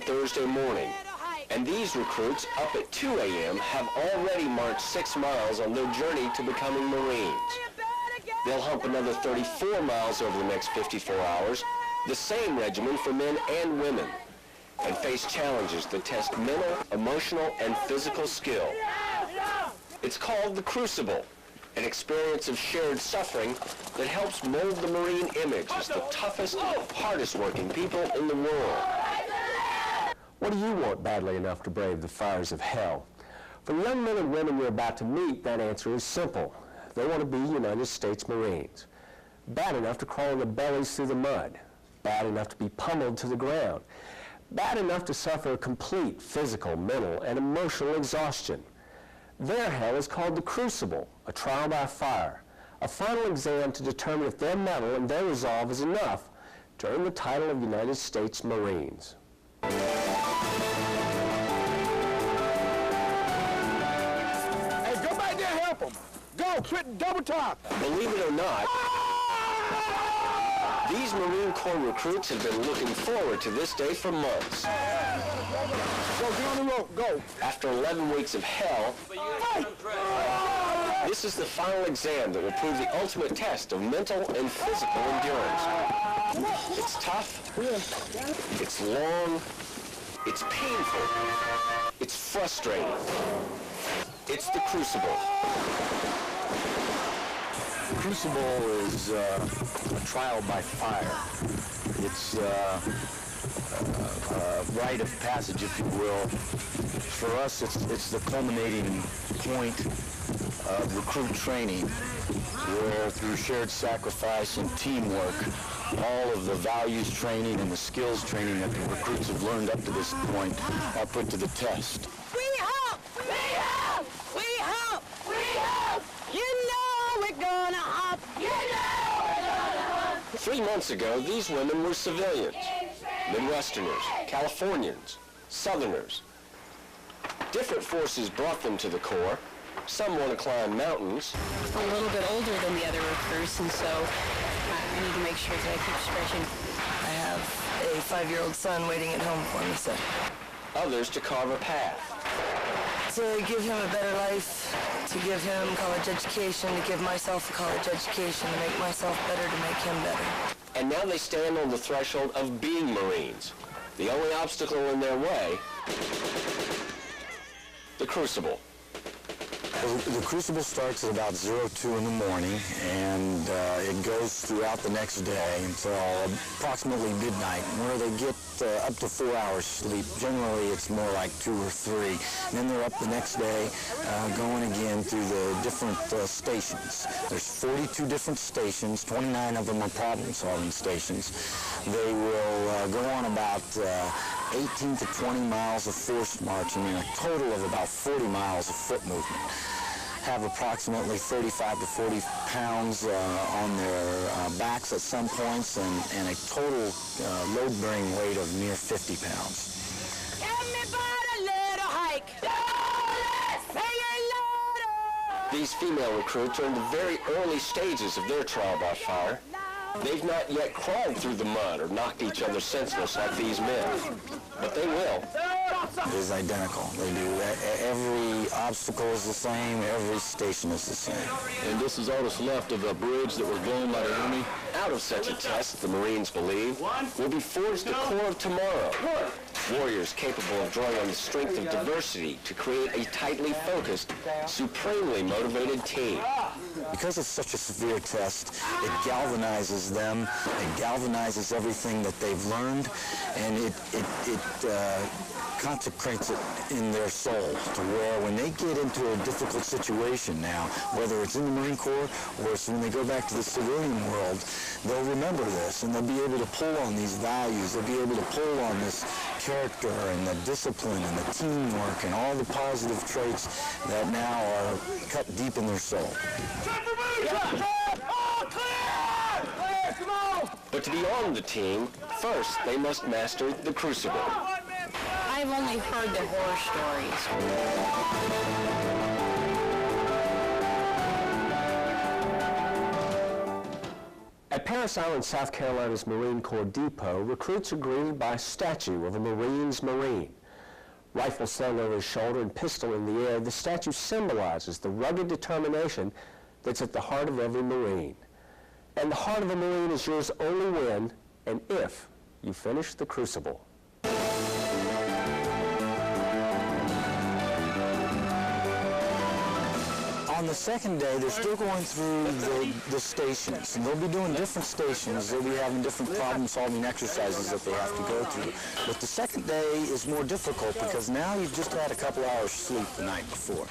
Thursday morning. And these recruits, up at 2 a.m., have already marched 6 miles on their journey to becoming Marines. They'll hump another 34 miles over the next 54 hours, the same regimen for men and women, and face challenges that test mental, emotional, and physical skill. It's called the Crucible, an experience of shared suffering that helps mold the Marine image as the toughest, hardest-working people in the world. What do you want badly enough to brave the fires of hell? For the young men and women you're about to meet, that answer is simple. They want to be United States Marines. Bad enough to crawl on their bellies through the mud. Bad enough to be pummeled to the ground. Bad enough to suffer complete physical, mental, and emotional exhaustion. Their hell is called the Crucible, a trial by fire, a final exam to determine if their mettle and their resolve is enough to earn the title of United States Marines. Hey, go back there and help them. Go, quit double top. Believe it or not, these Marine Corps recruits have been looking forward to this day for months. Go, get on the rope, go. After 11 weeks of hell, this is the final exam that will prove the ultimate test of mental and physical endurance. It's tough, it's long, it's painful, it's frustrating. It's the Crucible. The Crucible is a trial by fire. It's a rite of passage, if you will. For us, it's the culminating point of recruit training, where through shared sacrifice and teamwork, all of the values training and the skills training that the recruits have learned up to this point are put to the test. We hope! We hope! We hope! We hope! You know we're gonna hop! You know we're gonna hop! 3 months ago, these women were civilians, Midwesterners, Californians, Southerners. Different forces brought them to the Corps. Some want to climb mountains. A little bit older than the other recruits, and so I need to make sure that I keep stretching. I have a 5-year-old son waiting at home for me, so. Others to carve a path. To give him a better life, to give him college education, to give myself a college education, to make myself better, to make him better. And now they stand on the threshold of being Marines. The only obstacle in their way, the Crucible. The Crucible starts at about 02 in the morning, and it goes throughout the next day until approximately midnight, where they get up to 4 hours sleep. Generally, it's more like 2 or 3. And then they're up the next day, going again through the different stations. There's 42 different stations. 29 of them are problem-solving stations. They will go on about 18 to 20 miles of forced marching and a total of about 40 miles of foot movement. Have approximately 35 to 40 pounds on their backs at some points, and a total load-bearing weight of near 50 pounds. These female recruits are in the very early stages of their trial by fire. They've not yet crawled through the mud or knocked each other senseless like these men, but they will. It is identical. They do. Every obstacle is the same. Every station is the same. And this is all that's left of a bridge that was blown by the enemy. Out of such a test, the Marines believe, will be forged the Corps of tomorrow. Warriors capable of drawing on the strength of diversity to create a tightly focused, supremely motivated team. Because it's such a severe test, it galvanizes them, it galvanizes everything that they've learned, and it consecrates it in their soul to where when they get into a difficult situation now, whether it's in the Marine Corps or it's when they go back to the civilian world, they'll remember this and they'll be able to pull on these values. They'll be able to pull on this character and the discipline and the teamwork and all the positive traits that now are cut deep in their soul. But to be on the team, first they must master the Crucible. I've only heard the horror stories. At Parris Island, South Carolina's Marine Corps Depot, recruits are greeted by a statue of a Marine's Marine. Rifle slung over his shoulder and pistol in the air, the statue symbolizes the rugged determination that's at the heart of every Marine. And the heart of a Marine is yours only when and if you finish the Crucible. On the second day, they're still going through the stations, and they'll be doing different stations. They'll be having different problem-solving exercises that they have to go through. But the second day is more difficult because now you've just had a couple hours sleep the night before.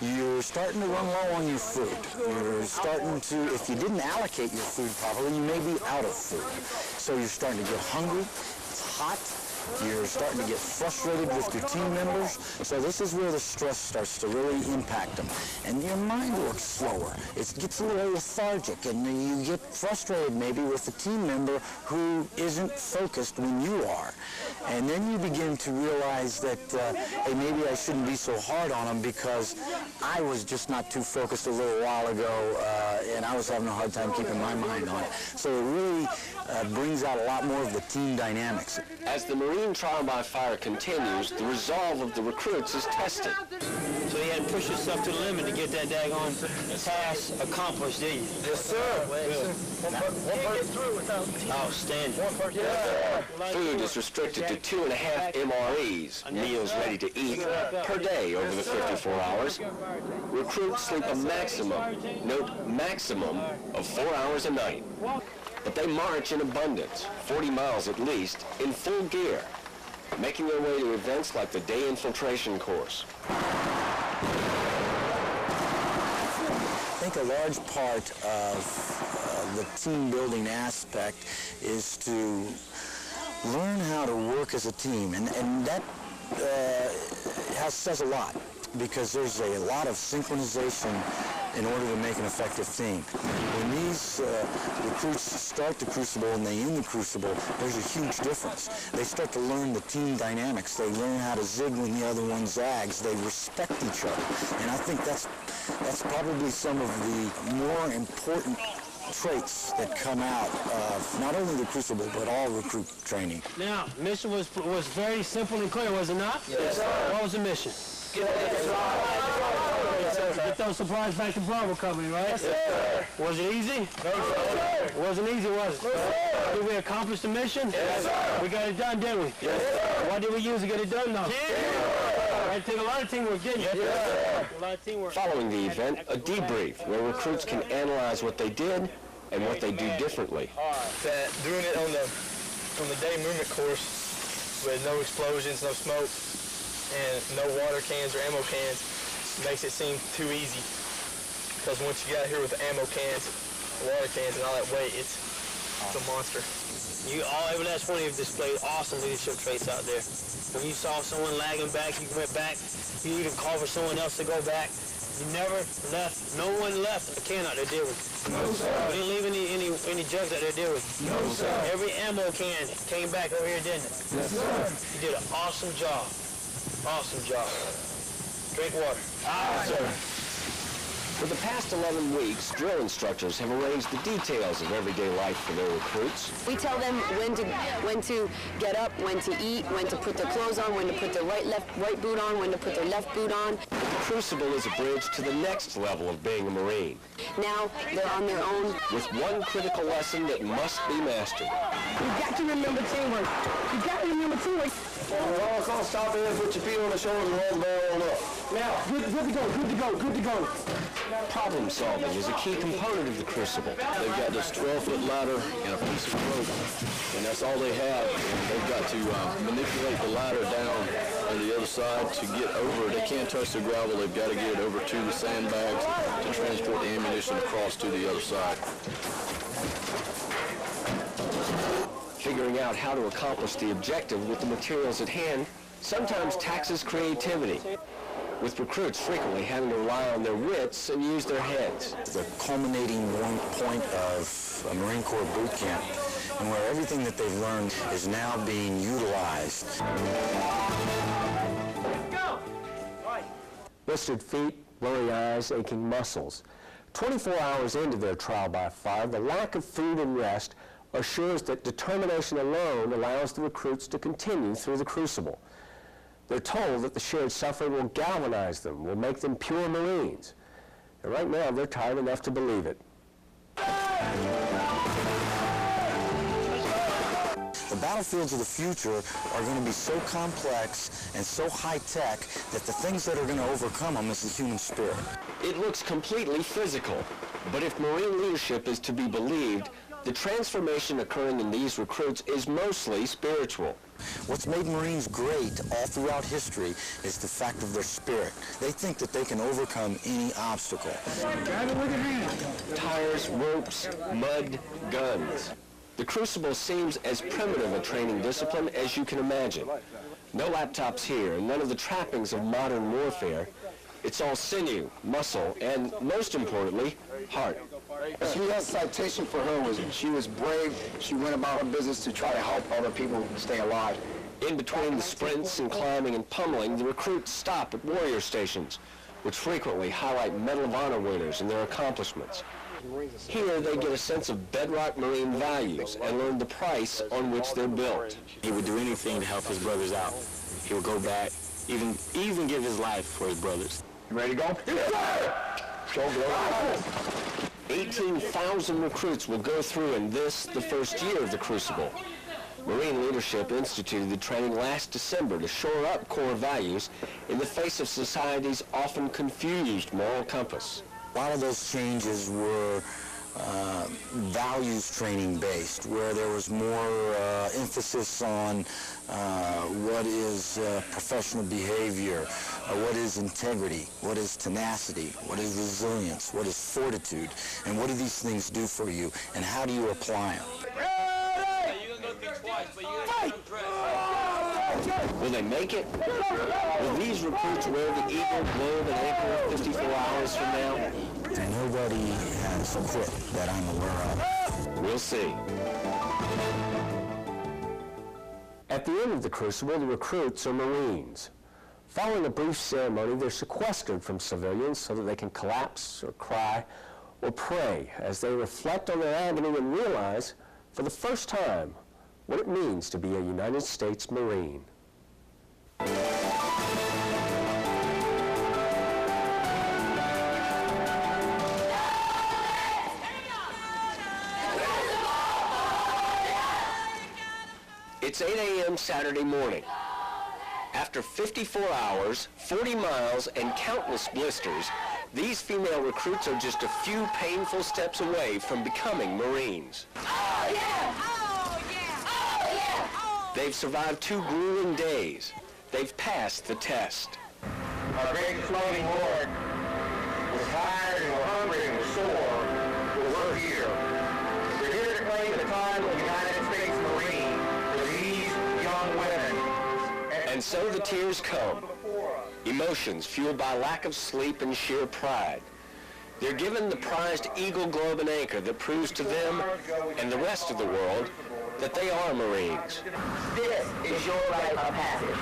You're starting to run low on your food. You're starting to, if you didn't allocate your food properly, you may be out of food. So you're starting to get hungry. It's hot. You're starting to get frustrated with your team members. So this is where the stress starts to really impact them. And your mind works slower. It gets a little lethargic, and you get frustrated maybe with the team member who isn't focused when you are. And then you begin to realize that, hey, maybe I shouldn't be so hard on them because I was just not too focused a little while ago, and I was having a hard time keeping my mind on it. So it really brings out a lot more of the team dynamics. As the Marine trial by fire continues, the resolve of the recruits is tested. So you had to push yourself to the limit to get that daggone task accomplished, did you? Yes, sir. One person through without Outstanding. Food is restricted to 2.5 MREs, meals ready to eat, per day over the 54 hours. Recruits sleep a maximum, note maximum, of 4 hours a night. But they march in abundance, 40 miles at least, in full gear, making their way to events like the day infiltration course. I think a large part of the team building aspect is to learn how to work as a team, and that says a lot, because there's a lot of synchronization in order to make an effective team. When these recruits start the Crucible and they end the Crucible, there's a huge difference. They start to learn the team dynamics. They learn how to zig when the other one zags. They respect each other. And I think that's probably some of the more important traits that come out of not only the Crucible, but all recruit training. Now, mission was very simple and clear, was it not? Yes, sir. What was the mission? Get those supplies back to Bravo Company, right? Yes, sir. Was it easy? No, sir. It wasn't easy, was it? No, sir. Did we accomplish the mission? Yes, sir. We got it done, didn't we? Yes, sir. What did we use to get it done, though? Teamwork. It took a lot of teamwork, didn't it? Yes, sir. A lot of teamwork. Following the event, a debrief where recruits can analyze what they did and what they do differently. That doing it on the day movement course with no explosions, no smoke, and no water cans or ammo cans makes it seem too easy. Because once you got here with the ammo cans, water cans, and all that weight, it's a monster. Every last one of you displayed awesome leadership traits out there. When you saw someone lagging back, you went back. You even called for someone else to go back. You never left. No one left a can out there, did we? No, sir. We didn't leave any jugs out there, did we? No, sir. Every ammo can came back over here, didn't it? Yes, sir. You did an awesome job. Awesome job. Drink water. Sir. For the past 11 weeks, drill instructors have arranged the details of everyday life for their recruits. We tell them when to get up, when to eat, when to put their clothes on, when to put their right boot on, when to put their left boot on. But the Crucible is a bridge to the next level of being a Marine. Now they're on their own. With one critical lesson that must be mastered. You got to remember teamwork. You got to remember teamwork. All call, stop there, put your feet on the shoulders and roll the ball on up. Now, good to go, good to go, good to go. Problem solving is a key component of the Crucible. They've got this 12-foot ladder and a piece of rope, and that's all they have. They've got to manipulate the ladder down on the other side to get over. They can't touch the gravel. They've got to get it over to the sandbags to transport the ammunition across to the other side. Figuring out how to accomplish the objective with the materials at hand sometimes taxes creativity, with recruits frequently having to rely on their wits and use their heads. The culminating point of a Marine Corps boot camp, and where everything that they've learned is now being utilized. Blistered feet, blurry eyes, aching muscles. 24 hours into their trial by fire, the lack of food and rest assures that determination alone allows the recruits to continue through the crucible. They're told that the shared suffering will galvanize them, will make them pure Marines. And right now, they're tired enough to believe it. The battlefields of the future are going to be so complex and so high-tech that the things that are going to overcome them is the human spirit. It looks completely physical, but if Marine leadership is to be believed, the transformation occurring in these recruits is mostly spiritual. What's made Marines great all throughout history is the fact of their spirit. They think that they can overcome any obstacle. Tires, ropes, mud, guns. The Crucible seems as primitive a training discipline as you can imagine. No laptops here, and none of the trappings of modern warfare. It's all sinew, muscle, and most importantly, heart. A U.S. citation for her was she was brave. She went about her business to try to help other people stay alive. In between the sprints and climbing and pummeling, the recruits stop at warrior stations, which frequently highlight Medal of Honor winners and their accomplishments. Here, they get a sense of bedrock Marine values and learn the price on which they're built. He would do anything to help his brothers out. He would go back, even give his life for his brothers. You ready to go? Yes, sir! Show glory. 18,000 recruits will go through in this, the first year of the Crucible. Marine Leadership instituted the training last December to shore up core values in the face of society's often confused moral compass. A lot of those changes were values training based, where there was more emphasis on what is professional behavior, what is integrity, what is tenacity, what is resilience, what is fortitude, and what do these things do for you, and how do you apply them? Will they make it? Will these recruits wear the eagle, globe, and anchor 54 hours from now? Nobody has quit that I'm aware of. We'll see. At the end of the Crucible, the recruits are Marines. Following a brief ceremony, they're sequestered from civilians so that they can collapse or cry or pray as they reflect on their agony and realize, for the first time, what it means to be a United States Marine. It's 8 a.m. Saturday morning. After 54 hours, 40 miles, and countless blisters, these female recruits are just a few painful steps away from becoming Marines. Oh, yeah! Oh, yeah! Oh, yeah! Oh. They've survived 2 grueling days. They've passed the test. Our great floating Lord was tired and we're hungry and we're sore, but we're here. We're here to claim the title of United States Marine for these young women. And so the tears come. Emotions fueled by lack of sleep and sheer pride. They're given the prized eagle, globe, and anchor that proves to them and the rest of the world that they are Marines. This is your rite of passage.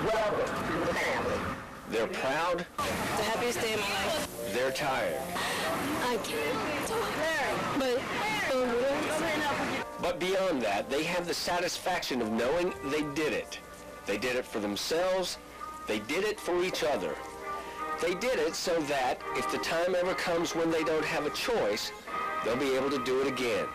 Welcome to the family. They're proud. The happiest day of my life. They're tired. I can't talk. But beyond that, they have the satisfaction of knowing they did it. They did it for themselves. They did it for each other. They did it so that if the time ever comes when they don't have a choice, they'll be able to do it again.